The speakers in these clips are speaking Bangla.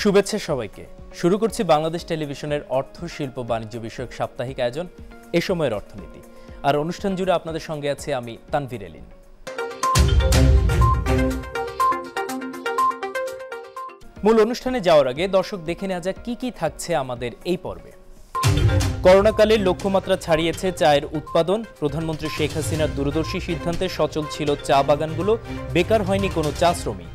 শুভেচ্ছা সবাইকে। শুরু করছি বাংলাদেশ টেলিভিশনের অর্থ শিল্প বাণিজ্য বিষয়ক সাপ্তাহিক আয়োজন এ সময়ের অর্থনীতি। আর অনুষ্ঠান জুড়ে আপনাদের সঙ্গে আছি আমি তানভীর এলিন। মূল অনুষ্ঠানে যাওয়ার আগে দর্শক দেখে নেওয়া যাক কি থাকছে আমাদের এই পর্বে। করোনাকালে লক্ষ্যমাত্রা ছাড়িয়েছে চায়ের উৎপাদন। প্রধানমন্ত্রী শেখ হাসিনার দূরদর্শী সিদ্ধান্তে সচল ছিল চা বাগানগুলো, বেকার হয়নি কোনো চা শ্রমিক।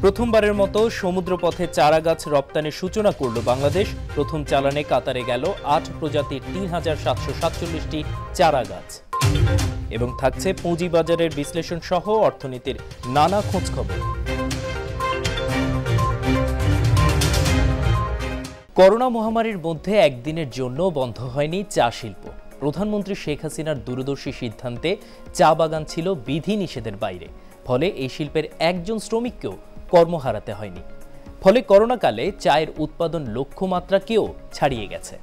প্রথমবারের মতো সমুদ্রপথে চারা গাছ রপ্তানির সূচনা করল বাংলাদেশ। প্রথম চালানে কাতারে গেল ৮ প্রজাতির ৩,৭৪৭টি চারা গাছ। এবং থাকছে পুঁজিবাজারের বিশ্লেষণ সহ অর্থনীতির নানা খোঁজখবর। করোনা মহামারীর মধ্যে একদিনের জন্য বন্ধ হয়নি চা শিল্প। প্রধানমন্ত্রী শেখ হাসিনার দূরদর্শী সিদ্ধান্তে চা বাগান ছিল বিধিনিষেধের বাইরে। ফলে এই শিল্পের একজন শ্রমিককেও কর্ম হারাতে হয়নি। ফলে করোনাকালে চায়ের উৎপাদন লক্ষ্যমাত্রাকেও ছাড়িয়ে গেছে।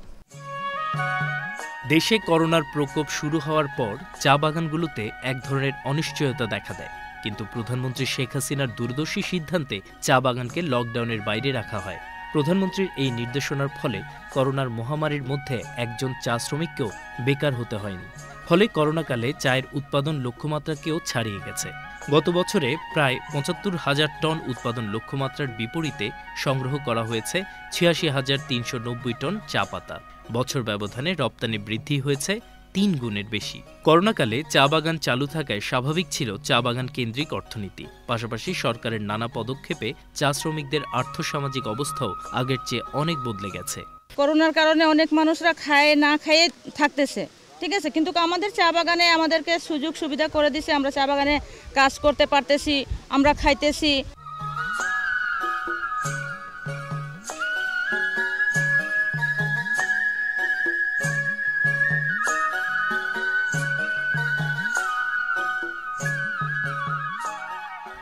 দেশে করোনার প্রকোপ শুরু হওয়ার পর চা বাগানগুলোতে এক ধরনের অনিশ্চয়তা দেখা দেয়। কিন্তু প্রধানমন্ত্রী শেখ হাসিনার দূরদর্শী সিদ্ধান্তে চা বাগানকে লকডাউনের বাইরে রাখা হয়। প্রধানমন্ত্রীর এই নির্দেশনার ফলে করোনার মহামারীর মধ্যে একজন চা শ্রমিককেও বেকার হতে হয়নি। ফলে করোনাকালে চায়ের উৎপাদন লক্ষ্যমাত্রাকেও ছাড়িয়ে গেছে। গত বছরে প্রায় ৭৫,০০০ টন উৎপাদন লক্ষ্যমাত্রার বিপরীতে সংগ্রহ করা হয়েছে ৮৬,৩৯০ টন চা পাতা। বছর ব্যবধানে রপ্তানি বৃদ্ধি হয়েছে ৩ গুণের বেশি। করোনাকালে চা বাগান চালু থাকায় স্বাভাবিক ছিল চা বাগান কেন্দ্রিক অর্থনীতি। পাশাপাশি সরকারের নানা পদক্ষেপে চা শ্রমিকদের আর্থসামাজিক অবস্থাও আগের চেয়ে অনেক বদলে গেছে। করোনার কারণে অনেক মানুষরা খায় না খেয়ে থাকতেছে, ঠিক আছে, কিন্তু আমাদের চা বাগানে আমাদেরকে সুযোগ সুবিধা করে দিছে। আমরা চা বাগানে কাজ করতে পারতেছি, আমরা খাইতেছি।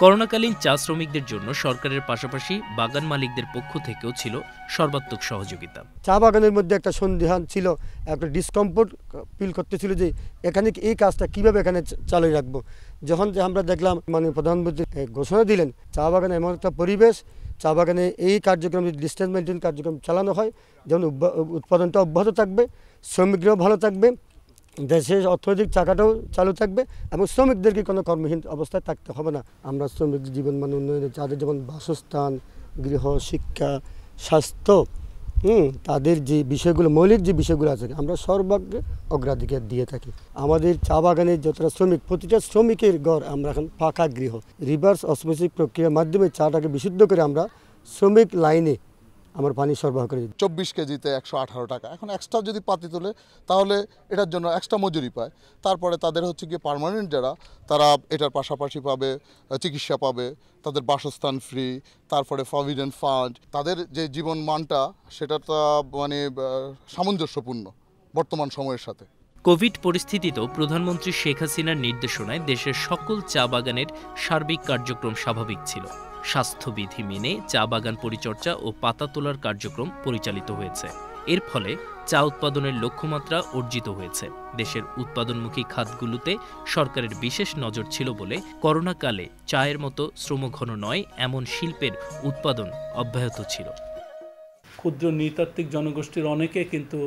করোনাকালীন চা শ্রমিকদের জন্য সরকারের পাশাপাশি বাগান মালিকদের পক্ষ থেকেও ছিল সর্বাত্মক সহযোগিতা। চা বাগানের মধ্যে একটা সন্দেহান ছিল, একটা ডিসকমফোর্ট ফিল করতেছিল যে এখানে এই কাজটা কিভাবে এখানে চালিয়ে রাখবো। যখন আমরা দেখলাম মাননীয় প্রধানমন্ত্রী ঘোষণা দিলেন চা বাগানে এমন একটা পরিবেশ, চা বাগানে এই কার্যক্রম ডিস্টেন্স মেনটেন কার্যক্রম চালানো হয়, যেমন উৎপাদনটা অব্যাহত থাকবে, শ্রমিকরাও ভালো থাকবে, দেশের অর্থনৈতিক চাকাটাও চালু থাকবে এবং শ্রমিকদেরকে কোনো কর্মহীন অবস্থায় থাকতে হবে না। আমরা শ্রমিক জীবন মান উন্নয়নে যাদের যেমন বাসস্থান, গৃহ, শিক্ষা, স্বাস্থ্য, তাদের যে বিষয়গুলো, মৌলিক যে বিষয়গুলো আছে, আমরা সর্বাগ্রে অগ্রাধিকার দিয়ে থাকি। আমাদের চা বাগানের যতটা শ্রমিক, প্রতিটা শ্রমিকের ঘর আমরা এখন পাকা গৃহ। রিভার্স অসমোসিস প্রক্রিয়ার মাধ্যমে চাটাকে বিশুদ্ধ করে আমরা শ্রমিক লাইনে আমার পানি সরবরাহ করে দিই। 24 কেজিতে 118 টাকা। এখন এক্সট্রা যদি পাতি তোলে তাহলে এটার জন্য এক্সট্রা মজুরি পায়। তারপরে তাদের হচ্ছে গিয়ে পার্মানেন্ট যারা, তারা এটার পাশাপাশি পাবে চিকিৎসা পাবে, তাদের বাসস্থান ফ্রি, তারপরে প্রভিডেন্ট ফান্ড, তাদের যে জীবন মানটা সেটা মানে সামঞ্জস্যপূর্ণ বর্তমান সময়ের সাথে। কোভিড পরিস্থিতিতেও প্রধানমন্ত্রী শেখ হাসিনার নির্দেশনায় দেশের সকল চা বাগানের সার্বিক কার্যক্রম স্বাভাবিক ছিল। স্বাস্থ্যবিধি মেনে চা বাগান পরিচর্যা ও পাতা তোলার কার্যক্রম পরিচালিত হয়েছে। এর ফলে চা উৎপাদনের লক্ষ্যমাত্রা অর্জিত হয়েছে। দেশের উৎপাদনমুখী খাতগুলোতে সরকারের বিশেষ নজর ছিল বলে করোনাকালে চায়ের মতো শ্রমঘন নয় এমন শিল্পের উৎপাদন অব্যাহত ছিল। ক্ষুদ্র নৃতাত্ত্বিক জনগোষ্ঠীর অনেকে কিন্তু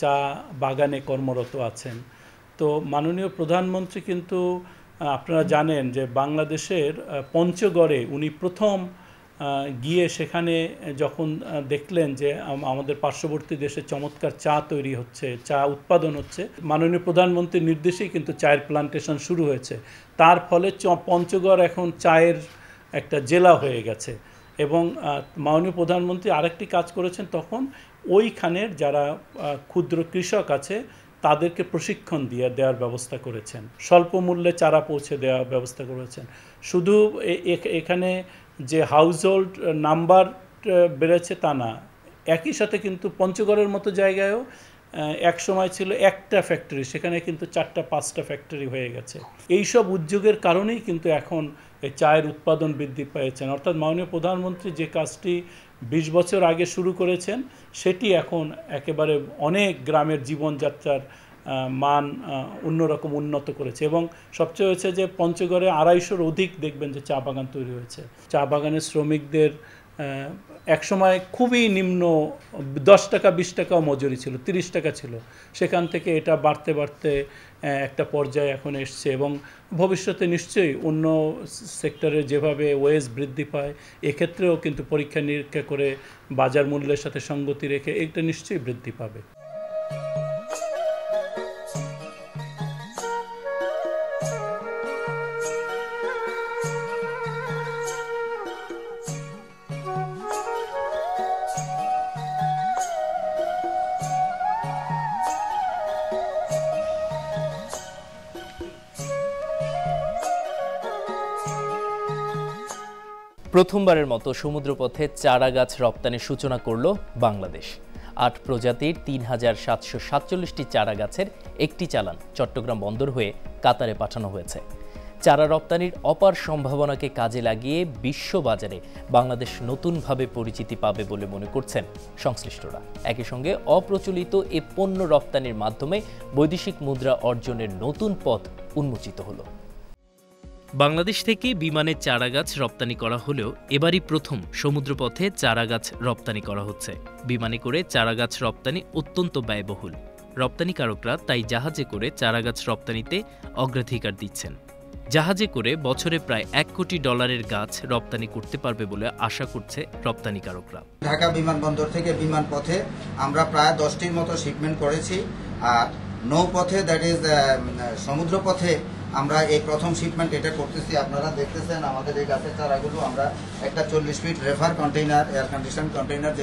চা বাগানে কর্মরত আছেন। তো মাননীয় প্রধানমন্ত্রী কিন্তু আপনারা জানেন যে বাংলাদেশের পঞ্চগড়ে উনি প্রথম গিয়ে সেখানে যখন দেখলেন যে আমাদের পার্শ্ববর্তী দেশে চমৎকার চা তৈরি হচ্ছে, চা উৎপাদন হচ্ছে, মাননীয় প্রধানমন্ত্রীর নির্দেশেই কিন্তু চায়ের প্লান্টেশন শুরু হয়েছে। তার ফলে পঞ্চগড় এখন চায়ের একটা জেলা হয়ে গেছে। এবং মাননীয় প্রধানমন্ত্রী আরেকটি কাজ করেছেন, তখন ওইখানের যারা ক্ষুদ্র কৃষক আছে তাদেরকে প্রশিক্ষণ দেওয়ার ব্যবস্থা করেছেন, স্বল্প মূল্যে চারা পৌঁছে দেওয়ার ব্যবস্থা করেছেন। শুধু এখানে যে হাউসহোল্ড নাম্বার বেড়েছে তা না, একই সাথে কিন্তু পঞ্চগড়ের মতো জায়গায়ও এক সময় ছিল একটা ফ্যাক্টরি, সেখানে কিন্তু 4-5টা ফ্যাক্টরি হয়ে গেছে। এইসব উদ্যোগের কারণেই কিন্তু এখন এই চায়ের উৎপাদন বৃদ্ধি পেয়েছেন। অর্থাৎ মাননীয় প্রধানমন্ত্রী যে কাজটি 20 বছর আগে শুরু করেছেন সেটি এখন একেবারে অনেক গ্রামের জীবনযাত্রার মান অন্যরকম উন্নত করেছে। এবং সবচেয়ে হয়েছে যে পঞ্চগড়ে 250-র অধিক দেখবেন যে চা বাগান তৈরি হয়েছে। চা বাগানের শ্রমিকদের একসময় খুবই নিম্ন 10 টাকা 20 টাকাও মজুরি ছিল, 30 টাকা ছিল, সেখান থেকে এটা বাড়তে বাড়তে একটা পর্যায়ে এখন এসছে এবং ভবিষ্যতে নিশ্চয়ই অন্য সেক্টরে যেভাবে ওয়েজ বৃদ্ধি পায় এক্ষেত্রেও কিন্তু পরীক্ষা নিরীক্ষা করে বাজার মূল্যের সাথে সঙ্গতি রেখে এটা নিশ্চয়ই বৃদ্ধি পাবে। প্রথমবারের মতো সমুদ্রপথে চারা গাছ রপ্তানির সূচনা করল বাংলাদেশ। 8 প্রজাতির ৩,৭৪৭টি চারা গাছের একটি চালান চট্টগ্রাম বন্দর হয়ে কাতারে পাঠানো হয়েছে। চারা রপ্তানির অপার সম্ভাবনাকে কাজে লাগিয়ে বিশ্ববাজারে বাংলাদেশ নতুনভাবে পরিচিতি পাবে বলে মনে করছেন সংশ্লিষ্টরা। একই সঙ্গে অপ্রচলিত এ পণ্য রপ্তানির মাধ্যমে বৈদেশিক মুদ্রা অর্জনের নতুন পথ উন্মোচিত হলো। বাংলাদেশ থেকে বিমানে চারাগাছ রপ্তানি করা হলেও এবারই প্রথম সমুদ্রপথে চারাগাছ রপ্তানি করা হচ্ছে। বিমানে করে চারাগাছ রপ্তানি অত্যন্ত ব্যয়বহুল। রপ্তানিকারকরা তাই জাহাজে করে চারাগাছ রপ্তানিতে অগ্রাধিকার দিচ্ছেন। জাহাজে করে বছরে প্রায় $1 কোটি গাছ রপ্তানি করতে পারবে বলে আশা করছে রপ্তানিকারকরা। ঢাকা বিমানবন্দর থেকে বিমান পথে আমরা প্রায় 10টির মতো শিপমেন্ট করেছি, আর নৌপথে দ্যাট ইজ সমুদ্র পথে আমরা এই প্রথম শিপমেন্ট এটা করতেছি। আপনারা দেখতেছেন আমাদের এই গাছের চারাগুলো আমরা একটা 40 feet reefer container, air condition container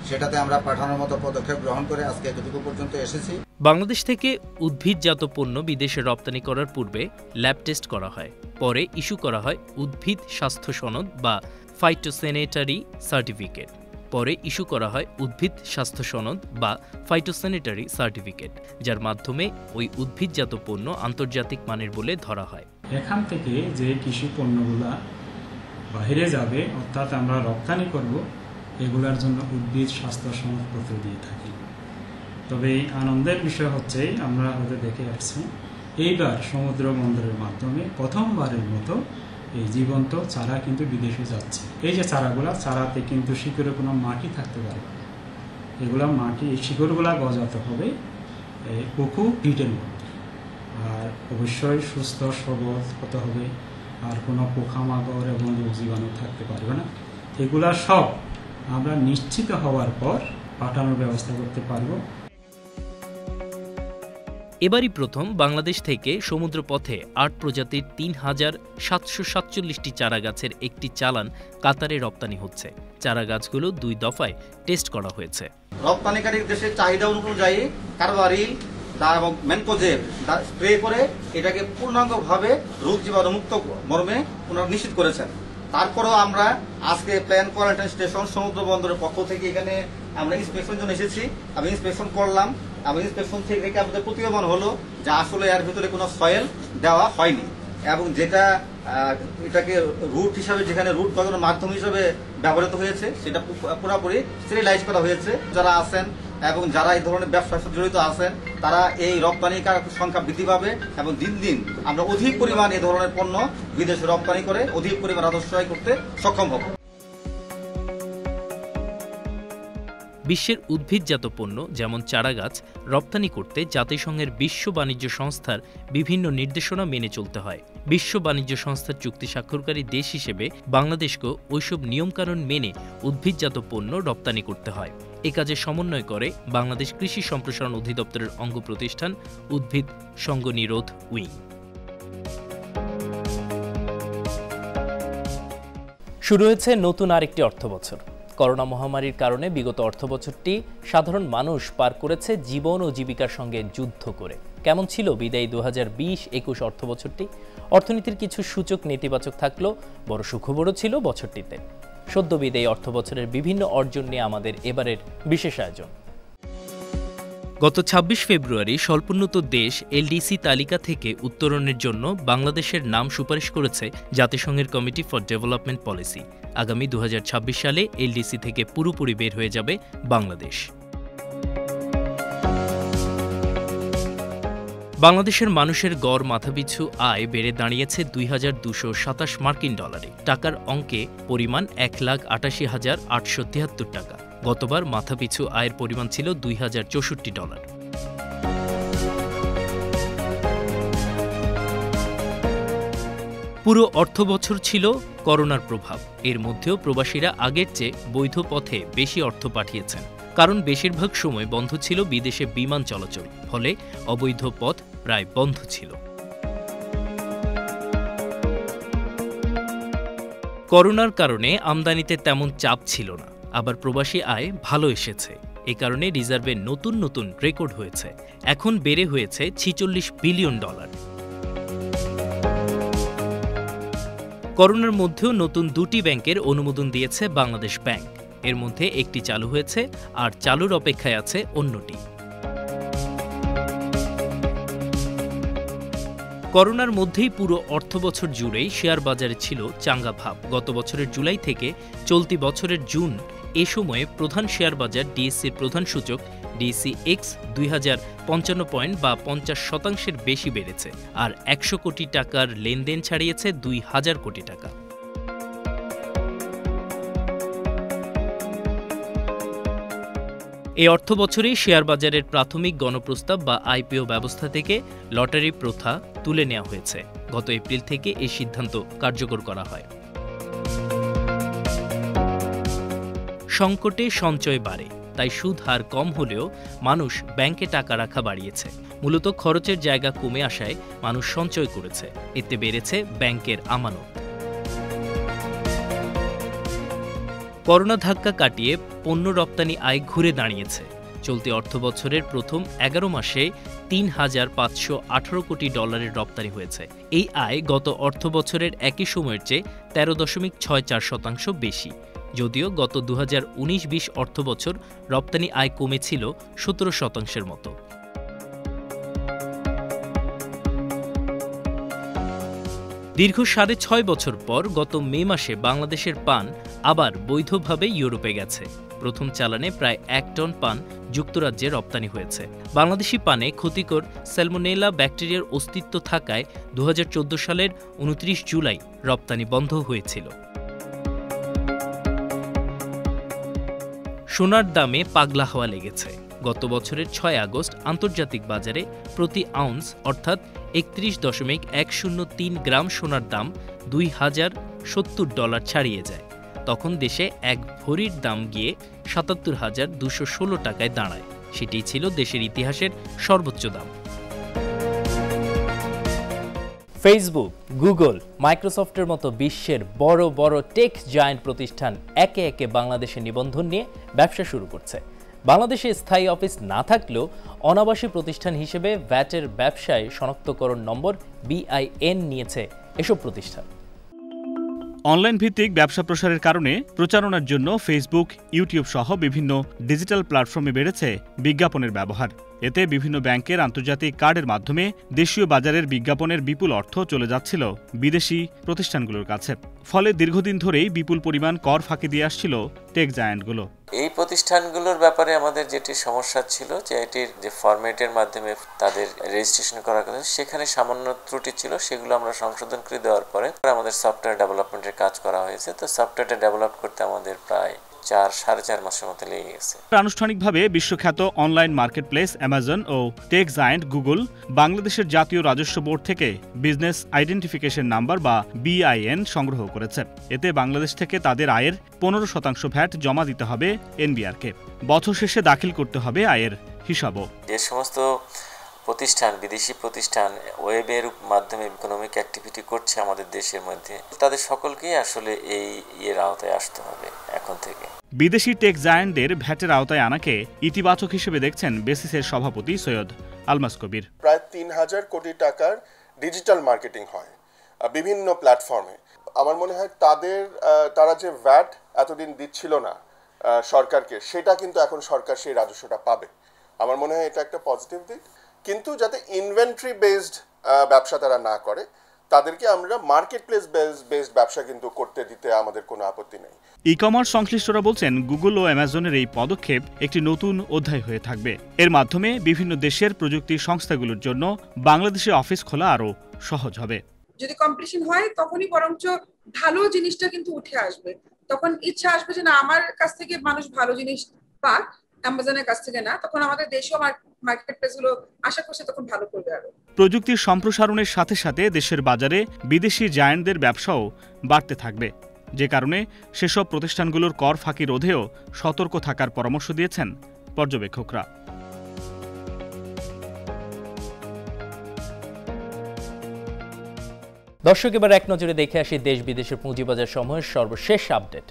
সেটাতে আমরা পাঠানোর মতো পদক্ষেপ গ্রহণ করে আজকে এতটুকু পর্যন্ত এসেছি। বাংলাদেশ থেকে উদ্ভিদজাত পণ্য বিদেশে রপ্তানি করার পূর্বে ল্যাব টেস্ট করা হয়, পরে ইস্যু করা হয় উদ্ভিদ স্বাস্থ্য সনদ বা ফাইটোস্যানিটারি সার্টিফিকেট। পরে ইস্যু করা হয় উদ্ভিদ স্বাস্থ্য সনদ বা ফাইটোস্যানিটারি সার্টিফিকেট, যার মাধ্যমে ওই উদ্ভিদজাত পণ্য আন্তর্জাতিক মানের বলে ধরা হয়। এখান থেকে যে কৃষি পণ্যগুলা বাইরে যাবে অর্থাৎ আমরা রপ্তানি করব, এগুলার জন্য উদ্ভিদ স্বাস্থ্য সনদপত্র দিয়ে থাকি। তবে আনন্দের বিষয় হচ্ছে আমরা হতে দেখে আসছি এইবার সমুদ্র বন্দরের মাধ্যমে প্রথমবারের মতো এই জীবন্ত চারা কিন্তু বিদেশে যাচ্ছে। এই যে চারাতে কিন্তু শিকড়ে কোনো মাটি থাকতে পারে, এগুলা মাটি এই শিকড়গুলা গজাতে হবে কোকো পিটের মধ্যে, আর অবশ্যই সুস্থ সবল হতে হবে, আর কোনো পোকামাকড় এবং রোগ জীবাণু থাকতে পারবে না। এগুলা সব আমরা নিশ্চিত হওয়ার পর পাঠানোর ব্যবস্থা করতে পারবো। এবারই প্রথম বাংলাদেশ থেকে সমুদ্রপথে 8 প্রজাতির ৩,৭৪৭টি চারা গাছের একটি চালান কাতারে রপ্তানি হচ্ছে। চারা গাছগুলো 2 দফায় টেস্ট করা হয়েছে। রপ্তানিকারী দেশের চাহিদা অনুযায়ী কারবারি এবং ম্যানকোজেব স্প্রে করে এটাকে পূর্ণাঙ্গভাবে রোগ জীবাণুমুক্ত মর্মে ওনারা নিশ্চিত করেছেন। তারপরেও আমরা আজকে প্ল্যান কোয়ারেন্টাইন স্টেশন সমুদ্র বন্দরের পক্ষ থেকে এখানে আমরা ইন্সপেকশন জন্য এসেছি। আমি ইন্সপেকশন করলাম, আমি ইন্সপেকশন থেকে আমাদের প্রতীয়মান হলো যে আসলে এর ভিতরে কোনো সয়েল দেওয়া হয়নি, এবং যেটা এটাকে রুট হিসাবে যেখানে রুট গজানোর মাধ্যম হিসাবে ব্যবহৃত হয়েছে সেটা পুরোপুরি স্টেরিলাইজ করা হয়েছে। যারা আছেন এবং যারা এই ধরনের ব্যবসার সাথে জড়িত আছেন তারা এই রপ্তানিকার সংখ্যা বৃদ্ধি পাবে এবং দিন দিন আমরা অধিক পরিমাণ এই ধরনের পণ্য বিদেশে রপ্তানি করে অধিক পরিমাণ রাজস্ব আয় করতে সক্ষম হব। বিশ্বের উদ্ভিদজাত পণ্য যেমন চারাগাছ রপ্তানি করতে জাতিসংঘের বিশ্ব বাণিজ্য সংস্থার বিভিন্ন নির্দেশনা মেনে চলতে হয়। বিশ্ব বাণিজ্য সংস্থার চুক্তি স্বাক্ষরকারী দেশ হিসেবে বাংলাদেশকেও ওইসব নিয়মকানুন মেনে উদ্ভিদজাত পণ্য রপ্তানি করতে হয়। এ কাজে সমন্বয় করে বাংলাদেশ কৃষি সম্প্রসারণ অধিদপ্তরের অঙ্গ প্রতিষ্ঠান উদ্ভিদ সঙ্গ নিরোধ উইং। শুরু হয়েছে নতুন আরেকটি অর্থবছর। করোনা মহামারীর কারণে বিগত অর্থবছরটি সাধারণ মানুষ পার করেছে জীবন ও জীবিকার সঙ্গে যুদ্ধ করে। কেমন ছিল বিদায়ী 2020-21 অর্থবছরটি? অর্থনীতির কিছু সূচক নেতিবাচক থাকলেও বড় সুখবরও ছিল বছরটিতে। সদ্য বিদায়ী অর্থবছরের বিভিন্ন অর্জন নিয়ে আমাদের এবারের বিশেষ আয়োজন। গত 26 ফেব্রুয়ারি স্বল্পোন্নত দেশ এলডিসি তালিকা থেকে উত্তরণের জন্য বাংলাদেশের নাম সুপারিশ করেছে জাতিসংঘের কমিটি ফর ডেভেলপমেন্ট পলিসি। আগামী 2026 সালে এলডিসি থেকে পুরোপুরি বের হয়ে যাবে বাংলাদেশ। বাংলাদেশের মানুষের গড় মাথাপিছু আয় বেড়ে দাঁড়িয়েছে ২,২২৭ মার্কিন ডলারে। টাকার অঙ্কে পরিমাণ ১,৮৮,৮৭৩ টাকা। গতবার মাথাপিছু আয়ের পরিমাণ ছিল $২,০৬৪। পুরো অর্থবছর ছিল করোনার প্রভাব। এর মধ্যেও প্রবাসীরা আগের চেয়ে বৈধ পথে বেশি অর্থ পাঠিয়েছেন, কারণ বেশিরভাগ সময় বন্ধ ছিল বিদেশে বিমান চলাচল, ফলে অবৈধ পথ প্রায় বন্ধ ছিল। করোনার কারণে আমদানিতে তেমন চাপ ছিল না, আবার প্রবাসী আয় ভালো এসেছে। এ কারণে রিজার্ভে নতুন নতুন রেকর্ড হয়েছে, এখন বেড়ে হয়েছে $46 বিলিয়ন। করোনার মধ্যেও নতুন দুটি ব্যাংকের অনুমোদন দিয়েছে বাংলাদেশ ব্যাংক। এর মধ্যে একটি চালু হয়েছে, আর চালুর অপেক্ষায় আছে অন্যটি। করোনার মধ্যেই পুরো অর্থবছর জুড়েই শেয়ার বাজারে ছিল চাঙ্গা ভাব। গত বছরের জুলাই থেকে চলতি বছরের জুন এ সময়ে প্রধান শেয়ার বাজার ডিএসসির প্রধান সূচক DCX ২,০৫৫ পয়েন্ট বা ৫০% বেশি বেড়েছে, আর ১০০ কোটি টাকার লেনদেন ছাড়িয়েছে ২,০০০ কোটি টাকা। এই অর্থবছরেই শেয়ার বাজারের প্রাথমিক গণপ্রস্তাব বা আইপিও ব্যবস্থা থেকে লটারি প্রথা তুলে নেওয়া হয়েছে। গত এপ্রিল থেকে এই সিদ্ধান্ত কার্যকর করা হয়। সংকটে সঞ্চয় বাড়ে, তাই সুদ হার কম হলেও মানুষ ব্যাংকে টাকা রাখা বাড়িয়েছে। মূলত খরচের জায়গা কমে আসায় মানুষ সঞ্চয় করেছে, এতে বেড়েছে ব্যাংকের আমানত। করোনা ধাক্কা কাটিয়ে পণ্য রপ্তানি আয় ঘুরে দাঁড়িয়েছে। চলতি অর্থবছরের প্রথম ১১ মাসে $৩,৫১৮ কোটি রপ্তানি হয়েছে। এই আয় গত অর্থবছরের একই সময়ের চেয়ে ১৩.৬৪% বেশি। যদিও গত ২০১৯-২০ অর্থবছর রপ্তানি আয় কমেছিল ১৭% মতো। দীর্ঘ ৬.৫ বছর পর গত মে মাসে বাংলাদেশের পান আবার বৈধভাবে ইউরোপে গেছে। প্রথম চালানে প্রায় ১ টন পান যুক্তরাজ্যে রপ্তানি হয়েছে। বাংলাদেশি পানে ক্ষতিকর স্যালমোনেলা ব্যাকটেরিয়ার অস্তিত্ব থাকায় ২০১৪ সালের ২৯ জুলাই রপ্তানি বন্ধ হয়েছিল। সোনার দামে পাগলা হওয়া লেগেছে। গত বছরের ৬ আগস্ট আন্তর্জাতিক বাজারে প্রতি আউন্স অর্থাৎ ৩১.১০৩ গ্রাম সোনার দাম $২,০৭০ ছাড়িয়ে যায়। তখন দেশে এক ভরির দাম গিয়ে ৭৭,২১৬ টাকায় দাঁড়ায়। সেটি ছিল দেশের ইতিহাসের সর্বোচ্চ দাম। ফেসবুক, গুগল, মাইক্রোসফটের মতো বিশ্বের বড় বড় টেক জায়ান্ট প্রতিষ্ঠান একে একে বাংলাদেশে নিবন্ধন নিয়ে ব্যবসা শুরু করছে। বাংলাদেশে স্থায়ী অফিস না থাকলেও অনাবাসী প্রতিষ্ঠান হিসেবে ভ্যাটের ব্যবসায় শনাক্তকরণ নম্বর BIN নিয়েছে এসব প্রতিষ্ঠান। অনলাইন ভিত্তিক ব্যবসা প্রসারের কারণে প্রচারণার জন্য ফেসবুক, ইউটিউব সহ বিভিন্ন ডিজিটাল প্ল্যাটফর্মে বেড়েছে বিজ্ঞাপনের ব্যবহার। এতে বিভিন্ন ব্যাংকের আন্তর্জাতিক কার্ডের মাধ্যমে দেশীয় বাজারের বিজ্ঞাপনের বিপুল অর্থ চলে যাচ্ছিল বিদেশি প্রতিষ্ঠানগুলোর কাছে। ফলে দীর্ঘদিন ধরেই বিপুল পরিমাণ কর ফাঁকি দিয়ে আসছিল টেক জায়ান্টগুলো। এই প্রতিষ্ঠানগুলোর ব্যাপারে আমাদের যেটি সমস্যা ছিল যে এটির যে ফরম্যাটের মাধ্যমে তাদের রেজিস্ট্রেশন করার কথা সেখানে সামান্য ত্রুটি ছিল, সেগুলো আমরা সংশোধন করে দেওয়ার পরে আমাদের সফটওয়্যার ডেভেলপমেন্টের কাজ করা হয়েছে। তো সফটওয়্যারটা ডেভেলপ করতে আমাদের প্রায় ৪-৪.৫ মাসের মতো লেগে গেছে। আনুষ্ঠানিকভাবে বিশ্বখ্যাত অনলাইন মার্কেটপ্লেস অ্যামাজন ও টেক জায়ান্ট গুগল বাংলাদেশের জাতীয় রাজস্ব বোর্ড থেকে বিজনেস আইডেন্টিফিকেশন নাম্বার বা BIN সংগ্রহ করেছে। এতে বাংলাদেশ থেকে তাদের আয়ের 15% ভ্যাট জমা দিতে হবে NBR-কে। বছর শেষে দাখিল করতে হবে আয়ের হিসাবও। যে সমস্ত প্রতিষ্ঠান, বিদেশি প্রতিষ্ঠান ওয়েবের মাধ্যমে ইকোনমিক অ্যাক্টিভিটি করছে আমাদের দেশের মধ্যে, তাদের সকলকেই আসলে এই আওতায় আসতে হবে এখন থেকে। বিদেশি টেক জায়ান্টদের ভ্যাটের আওতায় আনাকে ইতিবাচক হিসেবে দেখছেন বেসিসের সভাপতি সৈয়দ আলমাস কবির। প্রায় ৩,০০০ কোটি টাকার ডিজিটাল মার্কেটিং হয় বিভিন্ন প্ল্যাটফর্মে। আমার মনে হয় তারা যে ভ্যাট এতদিন দিচ্ছিল না সরকারকে, সেটা কিন্তু এখন সরকার সেই রাজস্বটা পাবে। আমার মনে হয় এটা একটা পজিটিভ দিক। কিন্তু যাতে ইনভেন্টরি বেসড ব্যবসা তারা না করে, তাদেরকে আমরা মার্কেট প্লেস বেসড ব্যবসা কিন্তু করতে দিতে আমাদের কোনো আপত্তি নেই। ই কমার্স সংশ্লিষ্টরা বলছেন, গুগল ও অ্যামাজনের এই পদক্ষেপ একটি নতুন অধ্যায় হয়ে থাকবে। এর মাধ্যমে বিভিন্ন দেশের প্রযুক্তি সংস্থাগুলোর জন্য বাংলাদেশে অফিস খোলা আরও সহজ হবে। যদি কম্পিটিশন হয় তখনই বরঞ্চ ভালো জিনিসটা কিন্তু উঠে আসবে, তখন ইচ্ছা আসবে যে না আমার কাছ থেকে মানুষ ভালো জিনিস পাক, অ্যামাজনের কাছ থেকে না, তখন আমাদের দেশেও মার্কেট প্লেসগুলো আশা করছে তখন ভালো করবে। আরো প্রযুক্তির সম্প্রসারণের সাথে সাথে দেশের বাজারে বিদেশি জায়ান্টদের ব্যবসাও বাড়তে থাকবে, যে কারণে সেসব প্রতিষ্ঠানগুলোর কর ফাঁকি রোধেও সতর্ক থাকার পরামর্শ দিয়েছেন পর্যবেক্ষকরা। দর্শক, এবার এক নজরে দেখে আসি দেশ বিদেশের পুঁজিবাজার সমূহের সর্বশেষ আপডেট।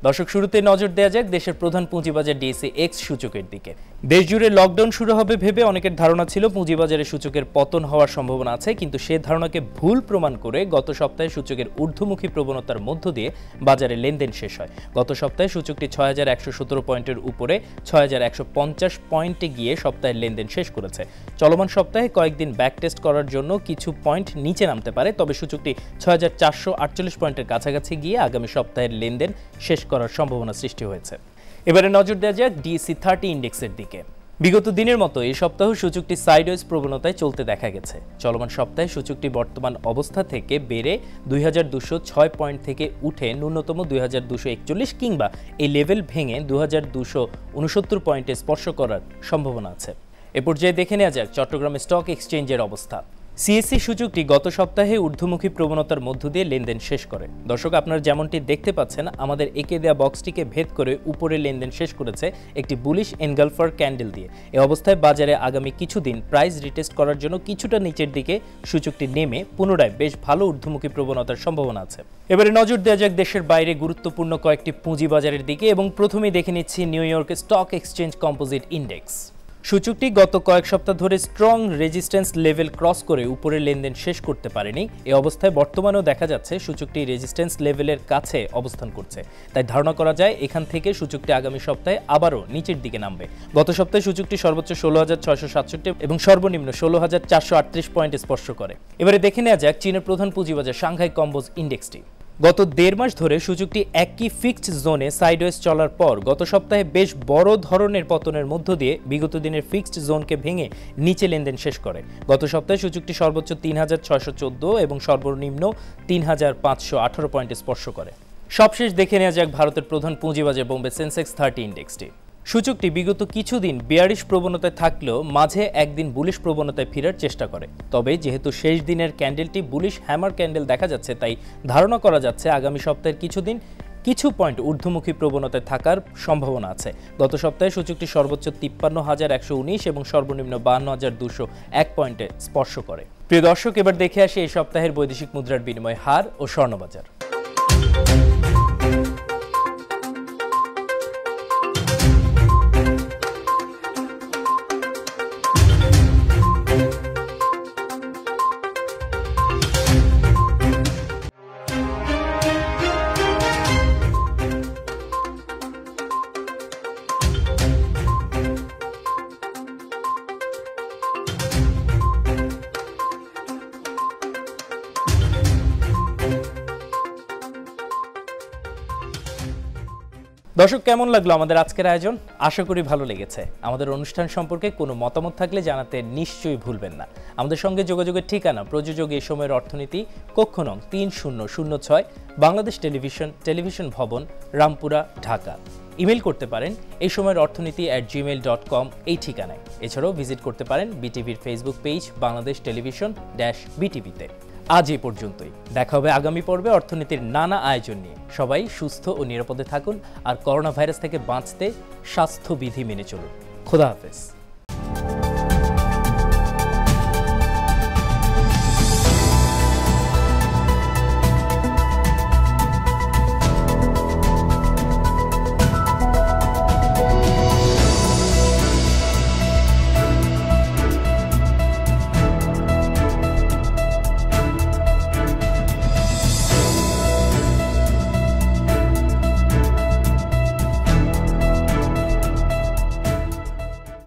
দর্শক, শুরুতে নজর দেওয়া যাক দেশের প্রধান পুঁজিবাজার DAX সূচকের দিকে। দেশ জুড়ে লকডাউন শুরু হবে ভেবে অনেকের ধারণা ছিল পুঁজিবাজারে সূচকের পতন হওয়ার সম্ভাবনা আছে, কিন্তু সে ধারণাকে ভুল প্রমাণ করে গত সপ্তাহে সূচকের ঊর্ধ্বমুখী প্রবণতার মধ্য দিয়ে বাজারে লেনদেন শেষ হয়। গত সপ্তাহে সূচকটি 6117 পয়েন্টের উপরে 6150 পয়েন্টে গিয়ে সপ্তাহের লেনদেন শেষ করেছে। চলমান সপ্তাহে কয়েকদিন ব্যাক টেস্ট করার জন্য কিছু পয়েন্ট নিচে নামতে পারে, তবে সূচকটি 6448 পয়েন্টের কাছাকাছি গিয়ে আগামী সপ্তাহের লেনদেন শেষ করার সম্ভাবনা সৃষ্টি হয়েছে। এবারে নজর দেওয়া যাক DSE30 ইন্ডেক্সের দিকে। বিগত দিনের মতো এই সপ্তাহ সূচকটি সাইডওয়েজ প্রবণতায় চলতে দেখা গেছে। চলমান সপ্তাহে সূচকটি বর্তমান অবস্থা থেকে বেড়ে 2206 পয়েন্ট থেকে উঠে ন্যূনতম 2241 কিংবা এই লেভেল ভেঙে 2269 পয়েন্টে স্পর্শ করার সম্ভাবনা আছে। এ পর্যায়ে দেখে নেওয়া যাক চট্টগ্রাম স্টক এক্সচেঞ্জের অবস্থা। CSE সূচকটি গত সপ্তাহে ঊর্ধ্বমুখী প্রবণতার মধ্য দিয়ে লেনদেন শেষ করে। দর্শক, আপনারা যেমনটি দেখতে পাচ্ছেন, আমাদের এঁকে দেওয়া বক্সটিকে ভেদ করে উপরে লেনদেন শেষ করেছে একটি বুলিশ এনগালফার ক্যান্ডেল দিয়ে। এই অবস্থায় বাজারে আগামী কিছুদিন প্রাইস রিটেস্ট করার জন্য কিছুটা নিচের দিকে সূচকটি নেমে পুনরায় বেশ ভালো ঊর্ধ্বমুখী প্রবণতার সম্ভাবনা আছে। এবারে নজর দেওয়া যাক দেশের বাইরে গুরুত্বপূর্ণ কয়েকটি পুঁজিবাজারের দিকে এবং প্রথমেই দেখে নিচ্ছি new York stock exchange composite index. সূচকটি গত কয়েক সপ্তাহ ধরে স্ট্রং রেজিস্ট্যান্স লেভেল ক্রস করে উপরে লেনদেন শেষ করতে পারেনি। এই অবস্থায় বর্তমানেও দেখা যাচ্ছে সূচকটি রেজিস্ট্যান্স লেভেলের কাছে অবস্থান করছে, তাই ধারণা করা যায় এখান থেকে সূচকটি আগামী সপ্তাহে আবারও নিচের দিকে নামবে। গত সপ্তাহে সূচকটি সর্বোচ্চ 16667 এবং সর্বনিম্ন 16438 পয়েন্ট স্পর্শ করে। এবারে দেখে নেওয়া যাক চীনের প্রধান পুঁজিবাজার সাংহাই কম্পোজ ইন্ডেক্সটি। গত 1.5 মাস ধরে সূচকটি একই ফিক্সড জোনে সাইডওয়েজ চলার পর গত সপ্তাহে বেশ বড় ধরনের পতনের মধ্য দিয়ে বিগত দিনের ফিক্সড জোনকে ভেঙে নিচে লেনদেন শেষ করে। গত সপ্তাহে সূচকটি সর্বোচ্চ 3614 এবং সর্বনিম্ন 3518 পয়েন্ট স্পর্শ করে। সবশেষ দেখে নেওয়া যাক ভারতের প্রধান পুঁজিবাজার বোম্বে সেন্সেক্স 30 ইন্ডেক্সটি। সূচকটি বিগত কিছুদিন বেয়ারিশ প্রবণতায় থাকলেও মাঝে একদিন বুলিশ প্রবণতায় ফেরার চেষ্টা করে, তবে যেহেতু শেষ দিনের ক্যান্ডেলটি বুলিশ হ্যামার ক্যান্ডেল দেখা যাচ্ছে, তাই ধারণা করা যাচ্ছে আগামী সপ্তাহের কিছুদিন কিছু পয়েন্ট ঊর্ধ্বমুখী প্রবণতায় থাকার সম্ভাবনা আছে। গত সপ্তাহে সূচকটি সর্বোচ্চ 53119 এবং সর্বনিম্ন 52201 পয়েন্টে স্পর্শ করে। প্রিয় দর্শক, এবার দেখে আসি এই সপ্তাহের বৈদেশিক মুদ্রার বিনিময় হার ও স্বর্ণবাজার। দর্শক, কেমন লাগলো আমাদের আজকের আয়োজন? আশা করি ভালো লেগেছে। আমাদের অনুষ্ঠান সম্পর্কে কোনো মতামত থাকলে জানাতে নিশ্চয়ই ভুলবেন না। আমাদের সঙ্গে যোগাযোগের ঠিকানা প্রযোজক এই সময়ের অর্থনীতি, কক্ষ নং 3006, বাংলাদেশ টেলিভিশন ভবন, রামপুরা, ঢাকা। ইমেল করতে পারেন এই সময়ের অর্থনীতি @gmail.com এই ঠিকানায়। এছাড়াও ভিজিট করতে পারেন বিটিভির ফেসবুক পেজ বাংলাদেশ টেলিভিশন-বিটিভিতে। আজ এই পর্যন্তই। দেখা হবে আগামী পর্বে অর্থনীতির নানা আয়োজন নিয়ে। সবাই সুস্থ ও নিরাপদে থাকুন আর করোনা ভাইরাস থেকে বাঁচতে স্বাস্থ্যবিধি মেনে চলুন। খোদা হাফেজ।